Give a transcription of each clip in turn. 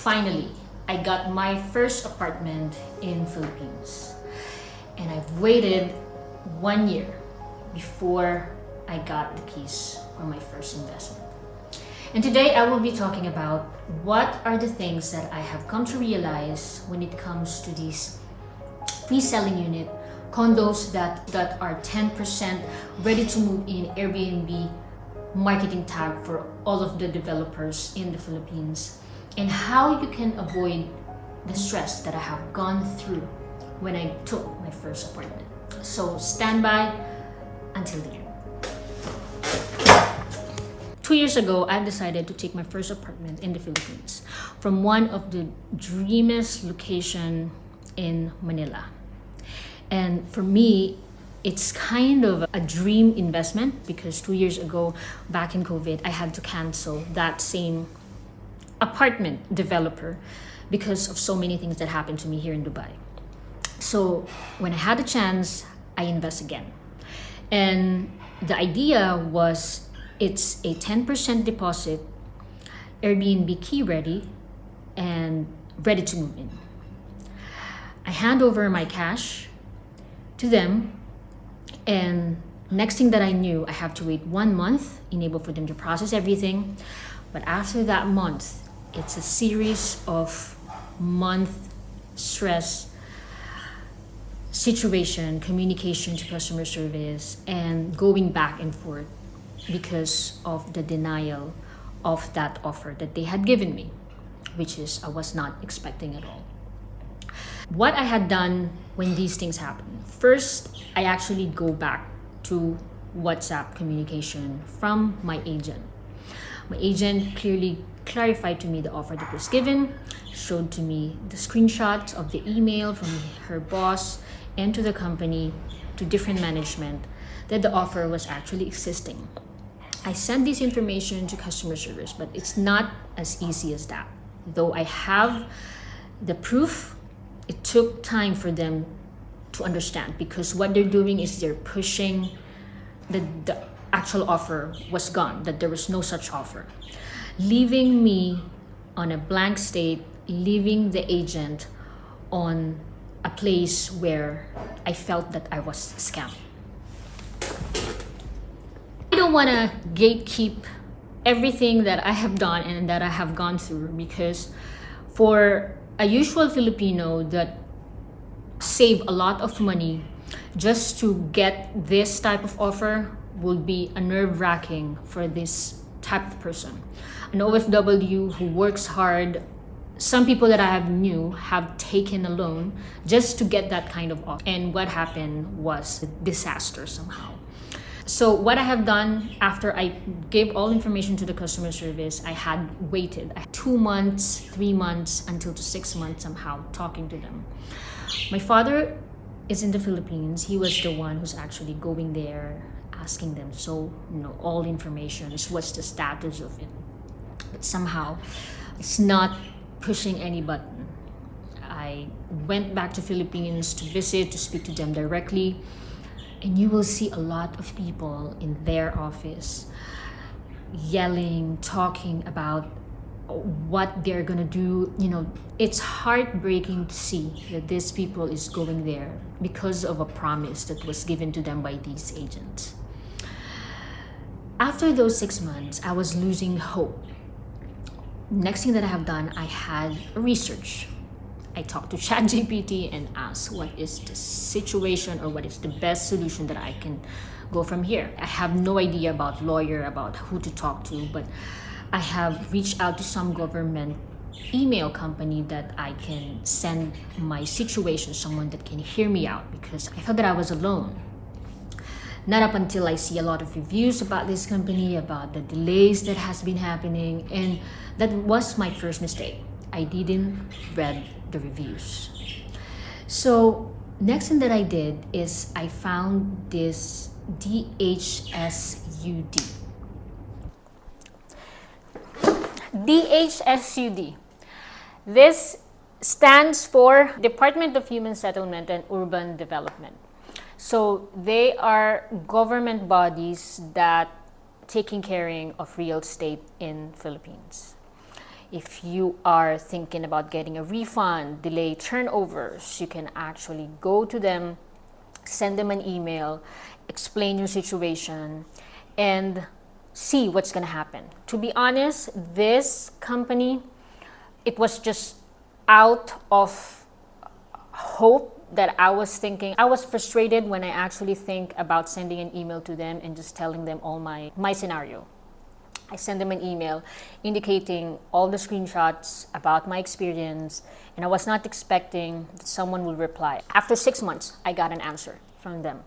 Finally, I got my first apartment in Philippines. And I've waited 1 year before I got the keys for my first investment. And today I will be talking about what are the things that I have come to realize when it comes to these pre-selling unit condos that are 10% ready to move in Airbnb marketing tag for all of the developers in the Philippines, and how you can avoid the stress that I have gone through when I took my first apartment. So stand by until the end. 2 years ago, I decided to take my first apartment in the Philippines from one of the dreamiest location in Manila. And for me, it's kind of a dream investment because 2 years ago, back in COVID, I had to cancel that same apartment developer because of so many things that happened to me here in Dubai. So when I had a chance, I invest again. And the idea was it's a 10% deposit, Airbnb key ready, and ready to move in. I hand over my cash to them, and next thing that I knew, I have to wait 1 month in able for them to process everything. But after that month, it's a series of month stress situation, communication to customer service, and going back and forth because of the denial of that offer that they had given me, which is I was not expecting at all. What I had done when these things happen, first, I actually go back to WhatsApp communication from my agent. My agent clearly clarified to me the offer that was given, showed to me the screenshots of the email from her boss and to the company, to different management, that the offer was actually existing. I sent this information to customer service, but it's not as easy as that. Though I have the proof, it took time for them to understand because what they're doing is they're pushing the actual offer was gone, that there was no such offer, leaving me on a blank state, leaving the agent on a place where I felt that I was scammed. I don't want to gatekeep everything that I have done and that I have gone through, because for a usual Filipino that save a lot of money just to get this type of offer would be a nerve-wracking for this type of person. An OFW who works hard. Some people that I have knew have taken a loan just to get that kind of offer. And what happened was a disaster somehow. So what I have done after I gave all information to the customer service, I had waited 2 months, 3 months, until to 6 months somehow talking to them. My father is in the Philippines. He was the one who's actually going there, asking them, so all information, what's the status of it. But somehow it's not pushing any button. I went back to Philippines to visit, to speak to them directly, and you will see a lot of people in their office yelling, talking about what they're gonna do. It's heartbreaking to see that these people is going there because of a promise that was given to them by these agents. After those 6 months, I was losing hope. Next thing that I have done, I had research. I talked to ChatGPT and asked what is the situation or what is the best solution that I can go from here. I have no idea about lawyer, about who to talk to, but I have reached out to some government email company that I can send my situation, someone that can hear me out, because I felt that I was alone. Not up until I see a lot of reviews about this company, about the delays that has been happening, and that was my first mistake. I didn't read the reviews. So next thing that I did is I found this DHSUD. DHSUD. This stands for Department of Human Settlement and Urban Development. So they are government bodies that taking care of real estate in Philippines. If you are thinking about getting a refund, delay turnovers, you can actually go to them, send them an email, explain your situation, and see what's going to happen. To be honest, this company, it was just out of hope that I was thinking. I was frustrated when I actually think about sending an email to them and just telling them all my scenario. I sent them an email indicating all the screenshots about my experience, and I was not expecting that someone would reply. After 6 months, I got an answer from them,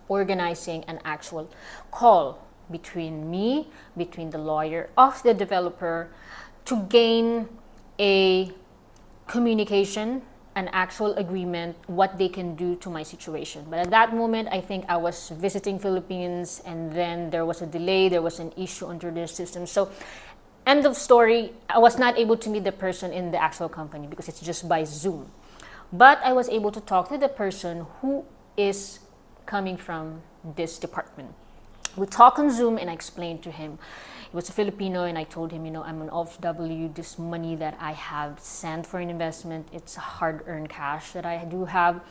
organizing an actual call between me, between the lawyer of the developer, to gain a communication, an actual agreement, what they can do to my situation. But at that moment, I think I was visiting Philippines, and then there was a delay, there was an issue under their system. So end of story, I was not able to meet the person in the actual company because it's just by Zoom. But I was able to talk to the person who is coming from this department. We talked on Zoom, and I explained to him. He was a Filipino, and I told him, I'm an OFW. This money that I have sent for an investment, it's hard-earned cash that I do have,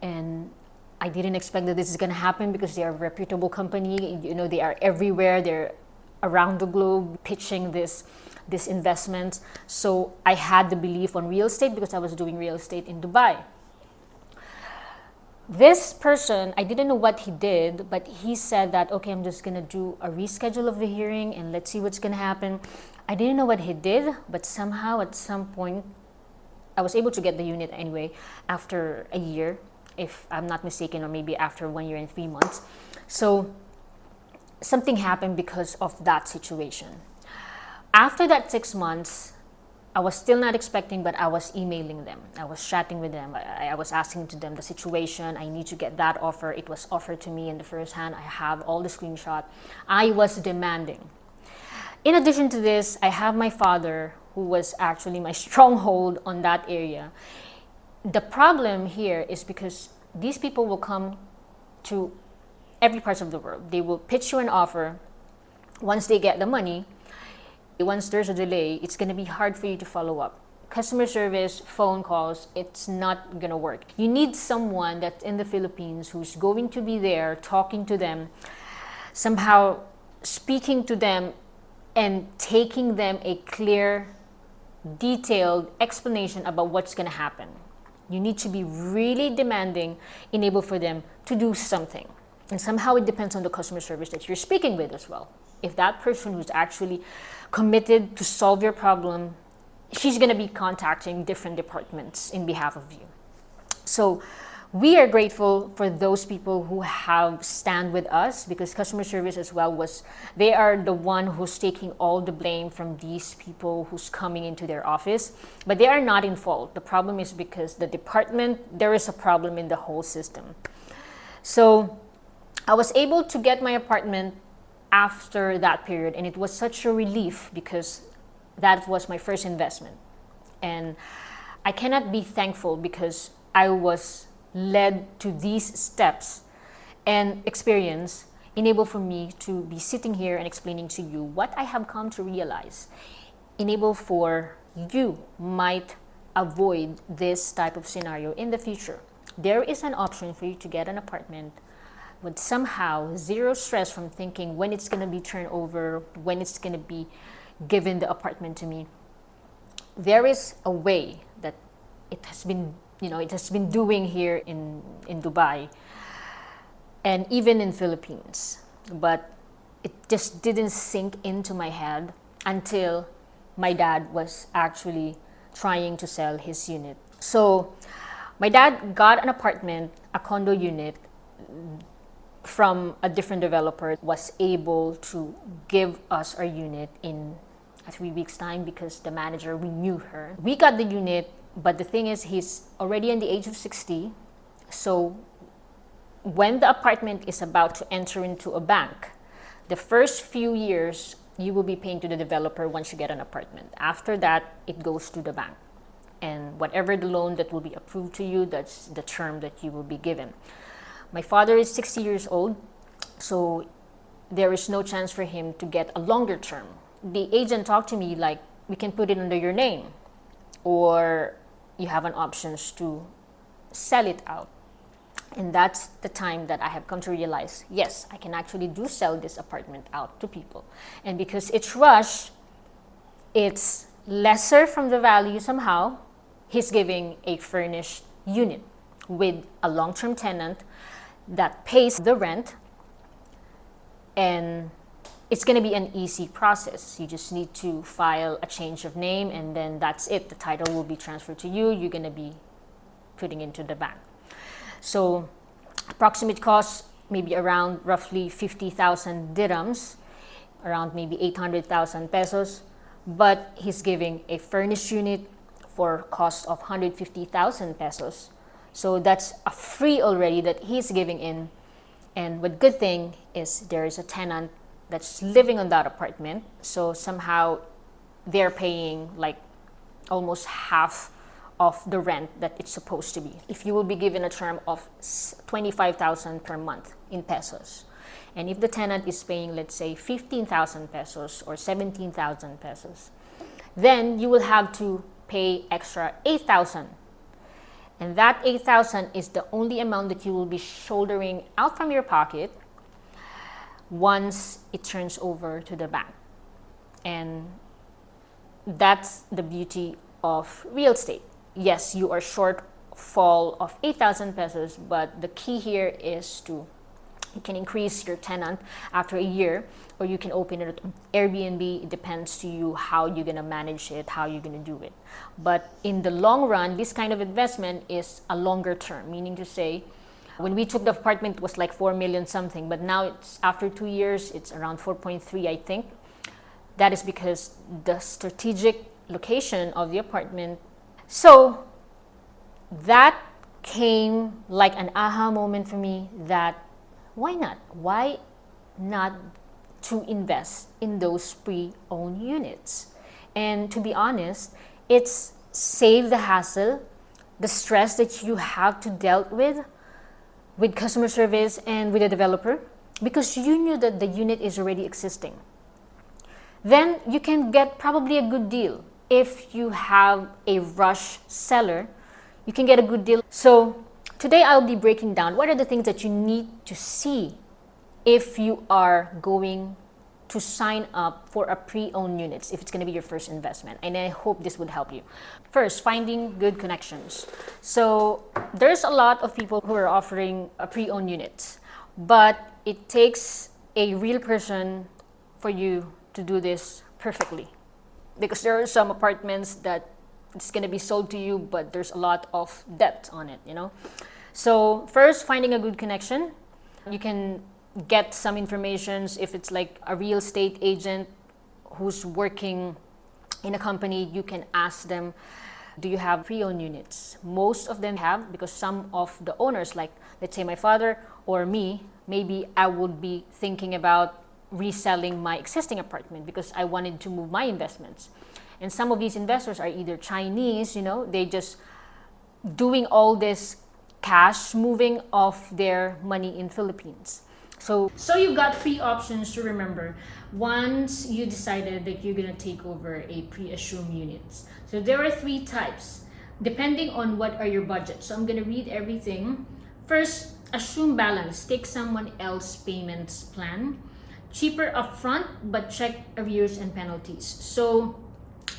and I didn't expect that this is going to happen because they are a reputable company. They are everywhere. They're around the globe pitching this investment. So I had the belief on real estate because I was doing real estate in Dubai. This person, I didn't know what he did, but he said that, okay, I'm just going to do a reschedule of the hearing and let's see what's going to happen. I didn't know what he did, but somehow at some point, I was able to get the unit anyway after a year, if I'm not mistaken, or maybe after 1 year and 3 months. So something happened because of that situation. After that 6 months, I was still not expecting, but I was emailing them. I was chatting with them. I was asking to them the situation. I need to get that offer. It was offered to me in the first hand. I have all the screenshot. I was demanding. In addition to this, I have my father, who was actually my stronghold on that area. The problem here is because these people will come to every part of the world. They will pitch you an offer. Once they get the money, once there's a delay, it's going to be hard for you to follow up. Customer service, phone calls, it's not going to work. You need someone that's in the Philippines who's going to be there talking to them, somehow speaking to them and taking them a clear, detailed explanation about what's going to happen. You need to be really demanding, enable for them to do something. And somehow it depends on the customer service that you're speaking with as well. If that person who's actually committed to solve your problem, she's going to be contacting different departments in behalf of you. So we are grateful for those people who have stand with us, because customer service as well they are the one who's taking all the blame from these people who's coming into their office, but they are not in fault. The problem is because the department, there is a problem in the whole system. So I was able to get my apartment after that period, and it was such a relief because that was my first investment. And I cannot be thankful because I was led to these steps and experience enable for me to be sitting here and explaining to you what I have come to realize. Enable for you might avoid this type of scenario in the future. There is an option for you to get an apartment with somehow zero stress from thinking when it's going to be turned over, when it's going to be given the apartment to me. There is a way that it has been doing here in Dubai and even in Philippines, but it just didn't sink into my head until my dad was actually trying to sell his unit. So my dad got an apartment, a condo unit, from a different developer, was able to give us our unit in 3 weeks' time because the manager, we knew her. We got the unit, but the thing is, he's already in the age of 60. So when the apartment is about to enter into a bank, the first few years, you will be paying to the developer once you get an apartment. After that, it goes to the bank. And whatever the loan that will be approved to you, that's the term that you will be given. My father is 60 years old, so there is no chance for him to get a longer term. The agent talked to me like, we can put it under your name, or you have an options to sell it out. And that's the time that I have come to realize, yes, I can actually do sell this apartment out to people. And because it's rush, it's lesser from the value somehow. He's giving a furnished unit with a long-term tenant that pays the rent, and it's going to be an easy process. You just need to file a change of name, and then that's it. The title will be transferred to you. You're going to be putting into the bank. So approximate cost maybe around roughly 50,000 dirhams, around maybe 800,000 pesos. But he's giving a furnished unit for cost of 150,000 pesos. So that's a free already that he's giving in. And what good thing is there is a tenant that's living on that apartment. So somehow they're paying like almost half of the rent that it's supposed to be. If you will be given a term of 25,000 per month in pesos. And if the tenant is paying, let's say, 15,000 pesos or 17,000 pesos, then you will have to pay extra 8,000. And that 8,000 is the only amount that you will be shouldering out from your pocket once it turns over to the bank. And that's the beauty of real estate. Yes, you are shortfall of 8,000 pesos, but the key here is you can increase your tenant after a year, or you can open it on Airbnb. It depends to you how you're gonna manage it, how you're gonna do it. But in the long run, this kind of investment is a longer term, meaning to say, when we took the apartment, it was like 4 million something, but now it's after 2 years, it's around 4.3, I think. That is because the strategic location of the apartment. So that came like an aha moment for me that why not? Why not to invest in those pre-owned units? And to be honest, it's save the hassle, the stress that you have to deal with customer service and with the developer, because you knew that the unit is already existing. Then you can get probably a good deal. If you have a rush seller, you can get a good deal. So today I'll be breaking down what are the things that you need to see if you are going to sign up for a pre-owned units, if it's going to be your first investment. And I hope this would help you. First, finding good connections. So there's a lot of people who are offering a pre-owned units, but it takes a real person for you to do this perfectly. Because there are some apartments that it's going to be sold to you, but there's a lot of debt on it, you know. So first, finding a good connection. You can get some information if it's like a real estate agent who's working in a company. You can ask them, do you have pre-owned units? Most of them have, because some of the owners, like let's say my father or me, maybe I would be thinking about reselling my existing apartment because I wanted to move my investments. And some of these investors are either Chinese, you know, they just doing all this cash moving of their money in Philippines. So you've got three options to remember once you decided that you're gonna take over a pre-assumed units. So there are three types depending on what are your budget. So I'm gonna read everything. First, assume balance. Take someone else payments plan. Cheaper upfront, but check arrears and penalties. So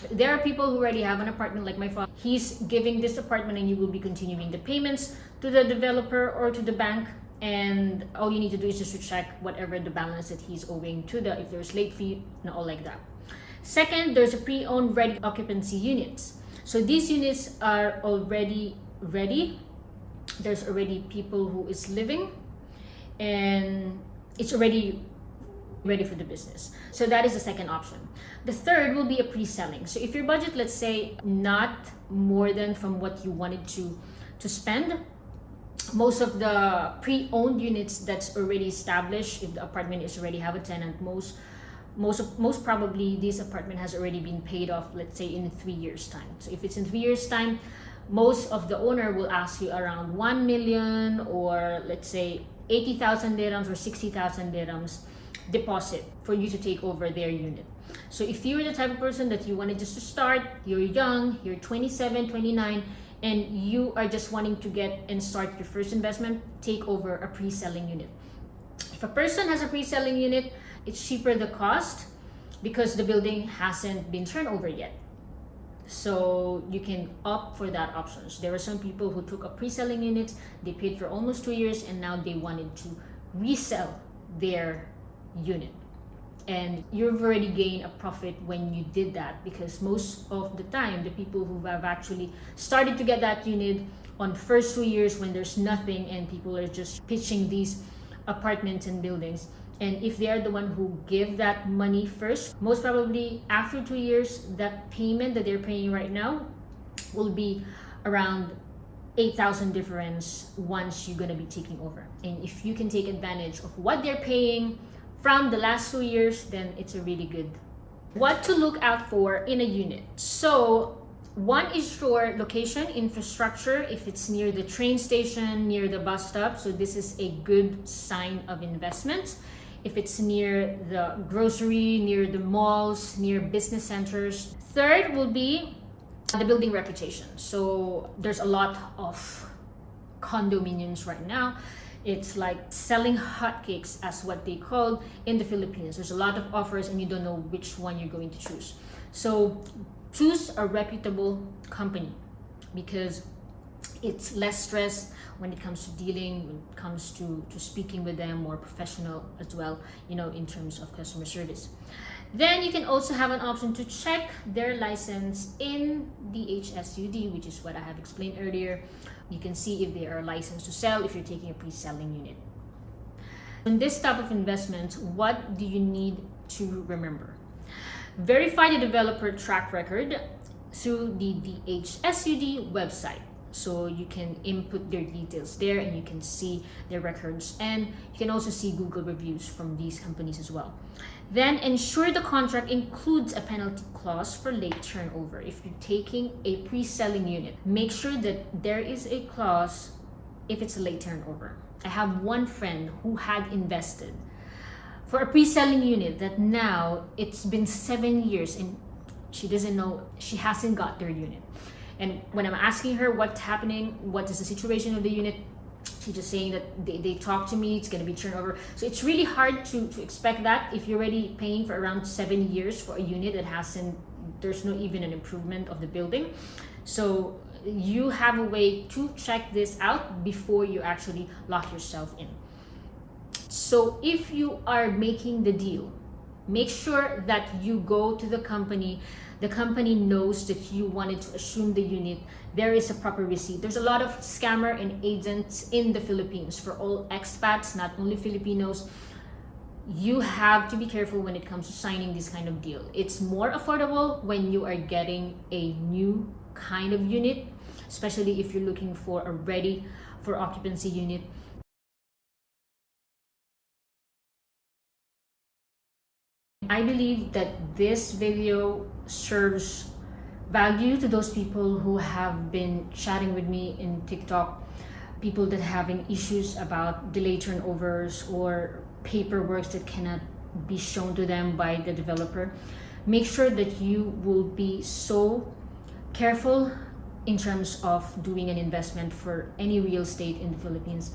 there are people who already have an apartment, like my father. He's giving this apartment and you will be continuing the payments to the developer or to the bank. And all you need to do is just to check whatever the balance that he's owing to if there's late fee and all like that. Second, there's a pre-owned ready occupancy units. So these units are already ready. There's already people who is living and it's already ready for the business. So that is the second option. The third will be a pre-selling. So if your budget, let's say, not more than from what you wanted to spend, most of the pre-owned units that's already established, if the apartment is already have a tenant, most probably this apartment has already been paid off, let's say in 3 years time. So if it's in 3 years time, most of the owner will ask you around 1 million or let's say 80,000 dirhams or 60,000 dirhams deposit for you to take over their unit. So if you're the type of person that you wanted just to start, you're young, you're 27, 29, and you are just wanting to get and start your first investment, take over a pre-selling unit. If a person has a pre-selling unit, it's cheaper the cost because the building hasn't been turned over yet. So you can opt for that options. There were some people who took a pre-selling unit, they paid for almost 2 years, and now they wanted to resell their unit. And you've already gained a profit when you did that, because most of the time the people who have actually started to get that unit on first 2 years when there's nothing and people are just pitching these apartments and buildings, and if they are the one who give that money first, most probably after 2 years, that payment that they're paying right now will be around 8,000 difference once you're gonna be taking over. And if you can take advantage of what they're paying from the last 2 years, then it's a really good. What to look out for in a unit. So one is your location, infrastructure. If it's near the train station, near the bus stop, so this is a good sign of investment. If it's near the grocery, near the malls, near business centers. Third will be the building reputation. So there's a lot of condominiums right now. It's like selling hotcakes, as what they call in the Philippines. There's a lot of offers and you don't know which one you're going to choose. So choose a reputable company, because it's less stress when it comes to dealing, when it comes to speaking with them, more professional as well, in terms of customer service. Then you can also have an option to check their license in the HSUD, which is what I have explained earlier. You can see if they are licensed to sell if you're taking a pre-selling unit. In this type of investment, what do you need to remember? Verify the developer track record through the DHSUD website. So you can input their details there and you can see their records, and you can also see Google reviews from these companies as well. Then ensure the contract includes a penalty clause for late turnover. If you're taking a pre-selling unit, make sure that there is a clause if it's a late turnover. I have one friend who had invested for a pre-selling unit that now it's been 7 years and she doesn't know, she hasn't got their unit. And when I'm asking her what's happening, what is the situation of the unit, she's just saying that they talk to me, it's going to be turnover. So it's really hard to expect that if you're already paying for around 7 years for a unit that there's not even an improvement of the building. So you have a way to check this out before you actually lock yourself in. So if you are making the deal, make sure that you go to the company knows that you wanted to assume the unit. There is a proper receipt. There's a lot of scammer and agents in the Philippines. For all expats, not only Filipinos, you have to be careful when it comes to signing this kind of deal. It's more affordable when you are getting a new kind of unit, especially if you're looking for a ready for occupancy unit. I believe that this video serves value to those people who have been chatting with me in TikTok, people that are having issues about delayed turnovers or paperwork that cannot be shown to them by the developer. Make sure that you will be so careful in terms of doing an investment for any real estate in the Philippines.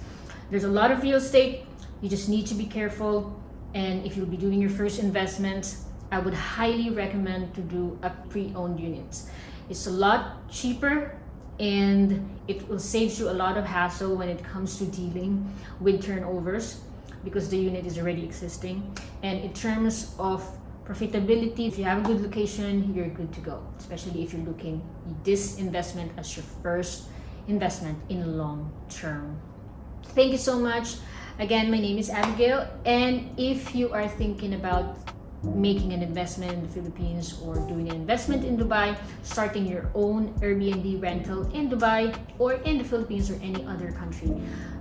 There's a lot of real estate, you just need to be careful. And if you'll be doing your first investment, I would highly recommend to do a pre-owned unit. It's a lot cheaper and it will save you a lot of hassle when it comes to dealing with turnovers, because the unit is already existing. And in terms of profitability, if you have a good location, you're good to go, especially if you're looking this investment as your first investment in long term. Thank you so much. Again, my name is Abigail, and if you are thinking about making an investment in the Philippines or doing an investment in Dubai, starting your own Airbnb rental in Dubai or in the Philippines or any other country,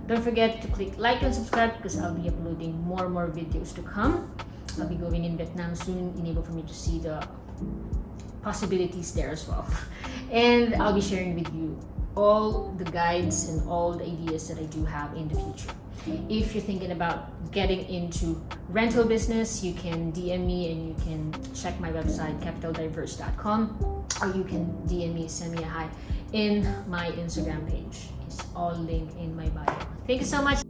don't forget to click like and subscribe, because I'll be uploading more videos to come. I'll be going in Vietnam soon, enable for me to see the possibilities there as well. And I'll be sharing with you all the guides and all the ideas that I do have in the future. If you're thinking about getting into rental business, you can DM me, and you can check my website, capital.diverse.com, or you can DM me, send me a hi in my Instagram page. It's all linked in my bio. Thank you so much.